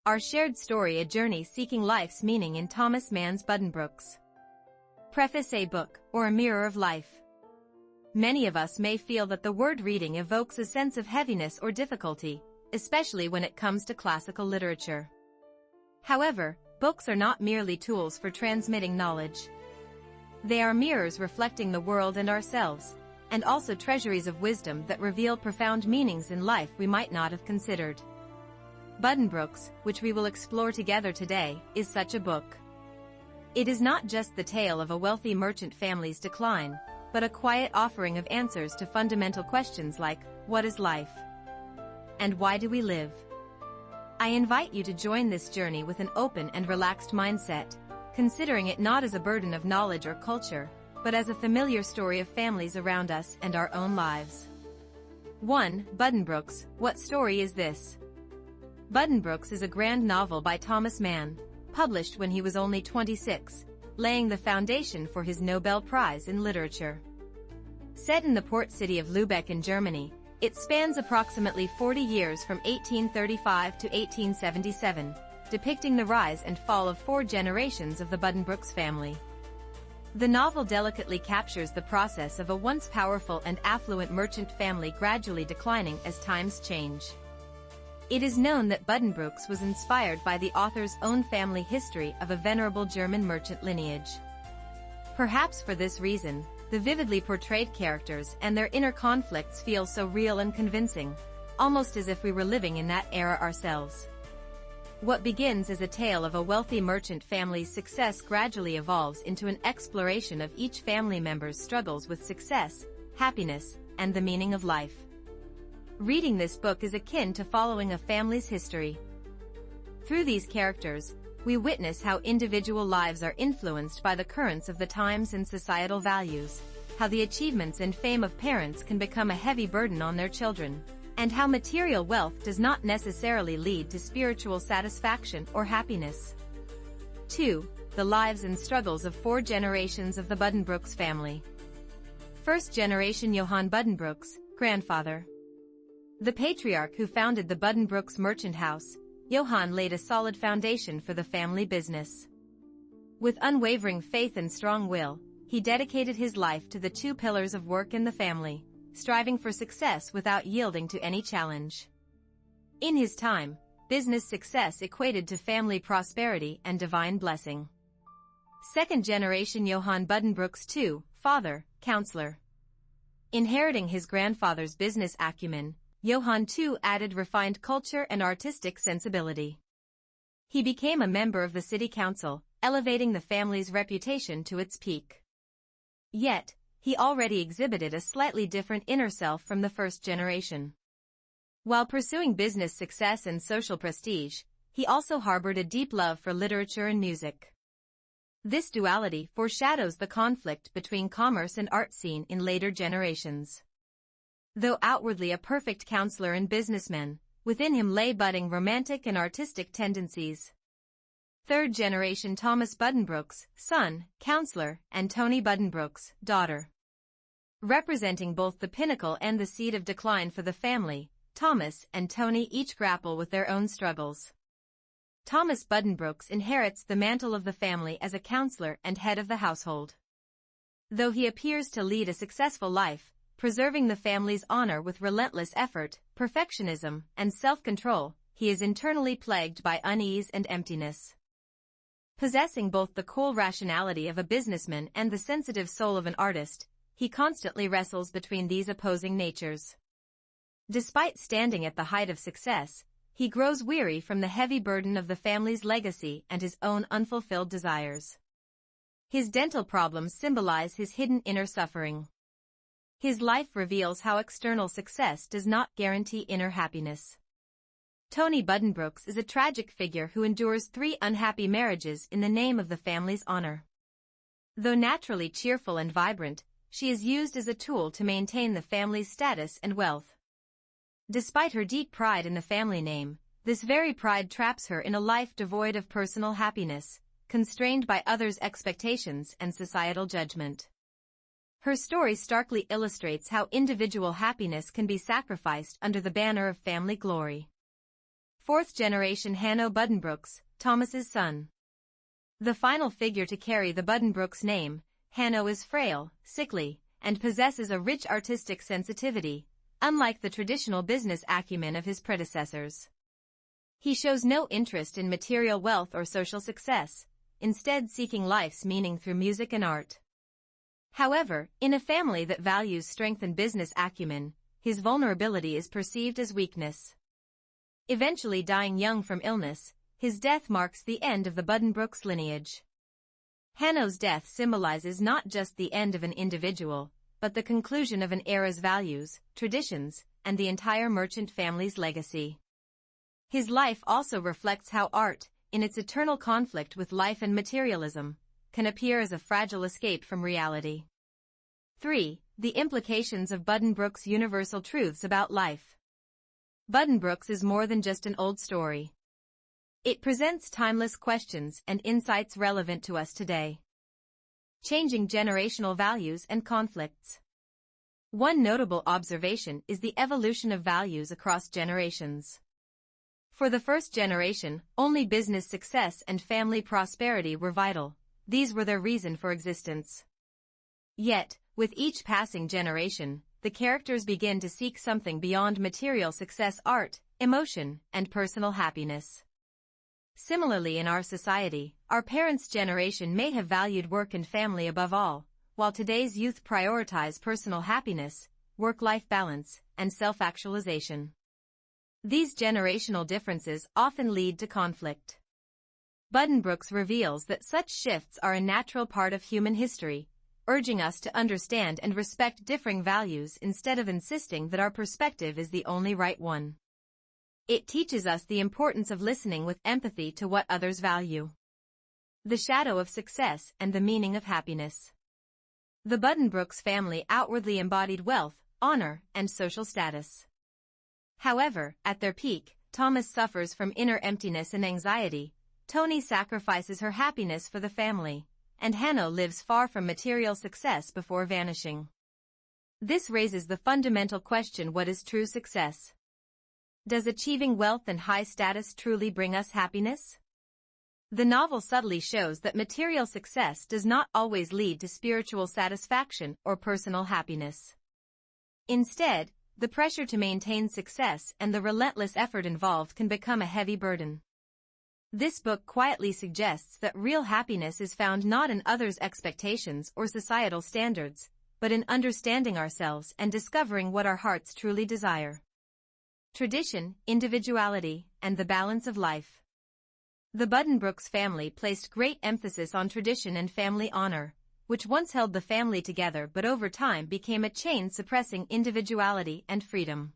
Our shared story, a journey seeking life's meaning in Thomas Mann's Buddenbrooks. Preface: a book, or a mirror of life. Many of us may feel that the word reading evokes a sense of heaviness or difficulty, especially when it comes to classical literature. However, books are not merely tools for transmitting knowledge. They are mirrors reflecting the world and ourselves, and also treasuries of wisdom that reveal profound meanings in life we might not have considered. Buddenbrooks, which we will explore together today, is such a book. It is not just the tale of a wealthy merchant family's decline, but a quiet offering of answers to fundamental questions like, what is life? And why do we live? I invite you to join this journey with an open and relaxed mindset, considering it not as a burden of knowledge or culture, but as a familiar story of families around us and our own lives. 1. Buddenbrooks, what story is this? Buddenbrooks is a grand novel by Thomas Mann, published when he was only 26, laying the foundation for his Nobel Prize in Literature. Set in the port city of Lübeck in Germany, it spans approximately 40 years from 1835 to 1877, depicting the rise and fall of 4 generations of the Buddenbrooks family. The novel delicately captures the process of a once powerful and affluent merchant family gradually declining as times change. It is known that Buddenbrooks was inspired by the author's own family history of a venerable German merchant lineage. Perhaps for this reason, the vividly portrayed characters and their inner conflicts feel so real and convincing, almost as if we were living in that era ourselves. What begins as a tale of a wealthy merchant family's success gradually evolves into an exploration of each family member's struggles with success, happiness, and the meaning of life. Reading this book is akin to following a family's history. Through these characters, we witness how individual lives are influenced by the currents of the times and societal values, how the achievements and fame of parents can become a heavy burden on their children, and how material wealth does not necessarily lead to spiritual satisfaction or happiness. 2. The lives and struggles of 4 generations of the Buddenbrooks family. First generation: Johann Buddenbrooks, grandfather. The patriarch who founded the Buddenbrooks merchant house, Johann laid a solid foundation for the family business. With unwavering faith and strong will, he dedicated his life to the 2 pillars of work in the family, striving for success without yielding to any challenge. In his time, business success equated to family prosperity and divine blessing. Second generation: Johann Buddenbrooks II, father, counselor. Inheriting his grandfather's business acumen, Johann too added refined culture and artistic sensibility. He became a member of the city council, elevating the family's reputation to its peak. Yet, he already exhibited a slightly different inner self from the first generation. While pursuing business success and social prestige, he also harbored a deep love for literature and music. This duality foreshadows the conflict between commerce and art seen in later generations. Though outwardly a perfect counselor and businessman, within him lay budding romantic and artistic tendencies. Third generation: Thomas Buddenbrooks, son, counselor, and Toni Buddenbrooks, daughter. Representing both the pinnacle and the seed of decline for the family, Thomas and Toni each grapple with their own struggles. Thomas Buddenbrooks inherits the mantle of the family as a counselor and head of the household. Though he appears to lead a successful life, preserving the family's honor with relentless effort, perfectionism, and self-control, he is internally plagued by unease and emptiness. Possessing both the cool rationality of a businessman and the sensitive soul of an artist, he constantly wrestles between these opposing natures. Despite standing at the height of success, he grows weary from the heavy burden of the family's legacy and his own unfulfilled desires. His dental problems symbolize his hidden inner suffering. His life reveals how external success does not guarantee inner happiness. Toni Buddenbrooks is a tragic figure who endures 3 unhappy marriages in the name of the family's honor. Though naturally cheerful and vibrant, she is used as a tool to maintain the family's status and wealth. Despite her deep pride in the family name, this very pride traps her in a life devoid of personal happiness, constrained by others' expectations and societal judgment. Her story starkly illustrates how individual happiness can be sacrificed under the banner of family glory. Fourth generation Hanno Buddenbrooks, Thomas's son. The final figure to carry the Buddenbrooks name, Hanno is frail, sickly, and possesses a rich artistic sensitivity, unlike the traditional business acumen of his predecessors. He shows no interest in material wealth or social success, instead seeking life's meaning through music and art. However, in a family that values strength and business acumen, his vulnerability is perceived as weakness. Eventually dying young from illness, his death marks the end of the Buddenbrooks lineage. Hanno's death symbolizes not just the end of an individual, but the conclusion of an era's values, traditions, and the entire merchant family's legacy. His life also reflects how art, in its eternal conflict with life and materialism, can appear as a fragile escape from reality. 3. The implications of Buddenbrooks' universal truths about life. Buddenbrooks is more than just an old story. It presents timeless questions and insights relevant to us today. Changing generational values and conflicts. One notable observation is the evolution of values across generations. For the first generation, only business success and family prosperity were vital. These were their reason for existence. Yet, with each passing generation, the characters begin to seek something beyond material success: art, emotion, and personal happiness. Similarly, in our society, our parents' generation may have valued work and family above all, while today's youth prioritize personal happiness, work-life balance, and self-actualization. These generational differences often lead to conflict. Buddenbrooks reveals that such shifts are a natural part of human history, urging us to understand and respect differing values instead of insisting that our perspective is the only right one. It teaches us the importance of listening with empathy to what others value. The shadow of success and the meaning of happiness. The Buddenbrooks family outwardly embodied wealth, honor, and social status. However, at their peak, Thomas suffers from inner emptiness and anxiety, Toni sacrifices her happiness for the family, and Hanno lives far from material success before vanishing. This raises the fundamental question: what is true success? Does achieving wealth and high status truly bring us happiness? The novel subtly shows that material success does not always lead to spiritual satisfaction or personal happiness. Instead, the pressure to maintain success and the relentless effort involved can become a heavy burden. This book quietly suggests that real happiness is found not in others' expectations or societal standards, but in understanding ourselves and discovering what our hearts truly desire. Tradition, individuality, and the balance of life. The Buddenbrooks family placed great emphasis on tradition and family honor, which once held the family together but over time became a chain suppressing individuality and freedom.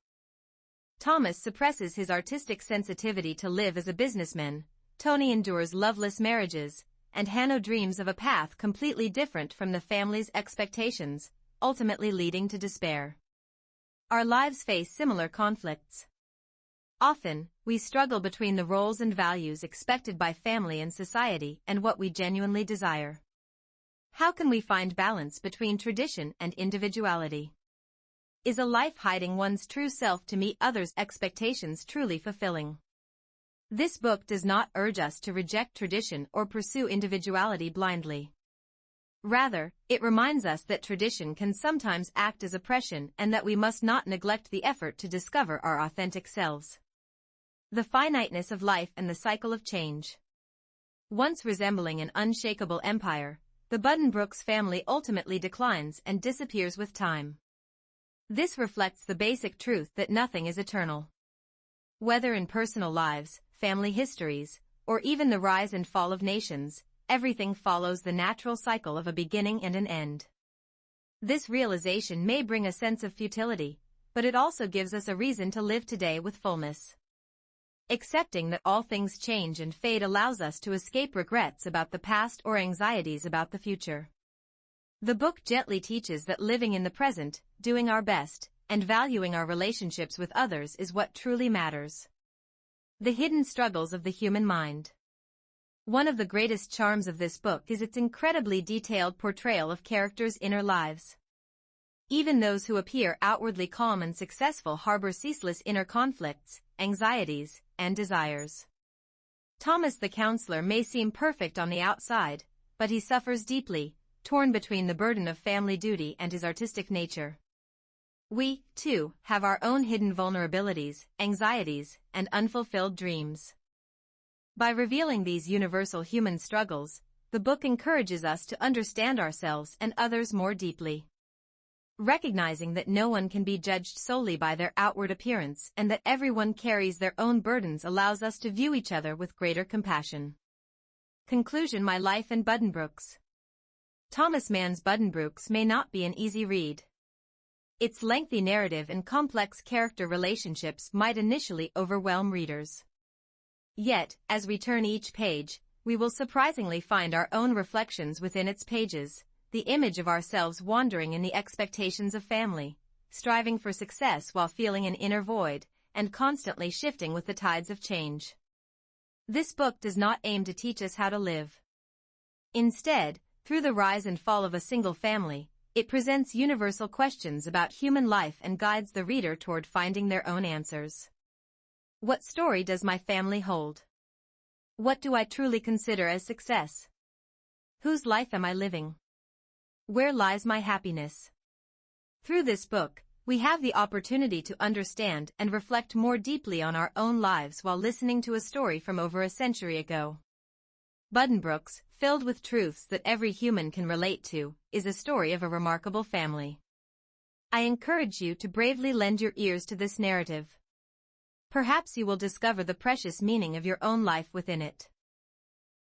Thomas suppresses his artistic sensitivity to live as a businessman, Toni endures loveless marriages, and Hanno dreams of a path completely different from the family's expectations, ultimately leading to despair. Our lives face similar conflicts. Often, we struggle between the roles and values expected by family and society and what we genuinely desire. How can we find balance between tradition and individuality? Is a life hiding one's true self to meet others' expectations truly fulfilling? This book does not urge us to reject tradition or pursue individuality blindly. Rather, it reminds us that tradition can sometimes act as oppression and that we must not neglect the effort to discover our authentic selves. The finiteness of life and the cycle of change. Once resembling an unshakable empire, the Buddenbrooks family ultimately declines and disappears with time. This reflects the basic truth that nothing is eternal. Whether in personal lives, family histories, or even the rise and fall of nations, everything follows the natural cycle of a beginning and an end. This realization may bring a sense of futility, but it also gives us a reason to live today with fullness. Accepting that all things change and fade allows us to escape regrets about the past or anxieties about the future. The book gently teaches that living in the present, doing our best, and valuing our relationships with others is what truly matters. The hidden struggles of the human mind. One of the greatest charms of this book is its incredibly detailed portrayal of characters' inner lives. Even those who appear outwardly calm and successful harbor ceaseless inner conflicts, anxieties, and desires. Thomas the counselor may seem perfect on the outside, but he suffers deeply, torn between the burden of family duty and his artistic nature. We, too, have our own hidden vulnerabilities, anxieties, and unfulfilled dreams. By revealing these universal human struggles, the book encourages us to understand ourselves and others more deeply. Recognizing that no one can be judged solely by their outward appearance and that everyone carries their own burdens allows us to view each other with greater compassion. Conclusion: My life and Buddenbrooks. Thomas Mann's Buddenbrooks may not be an easy read. Its lengthy narrative and complex character relationships might initially overwhelm readers. Yet, as we turn each page, we will surprisingly find our own reflections within its pages, the image of ourselves wandering in the expectations of family, striving for success while feeling an inner void, and constantly shifting with the tides of change. This book does not aim to teach us how to live. Instead, through the rise and fall of a single family, it presents universal questions about human life and guides the reader toward finding their own answers. What story does my family hold? What do I truly consider as success? Whose life am I living? Where lies my happiness? Through this book, we have the opportunity to understand and reflect more deeply on our own lives while listening to a story from over a century ago. Buddenbrooks, filled with truths that every human can relate to, is a story of a remarkable family. I encourage you to bravely lend your ears to this narrative. Perhaps you will discover the precious meaning of your own life within it.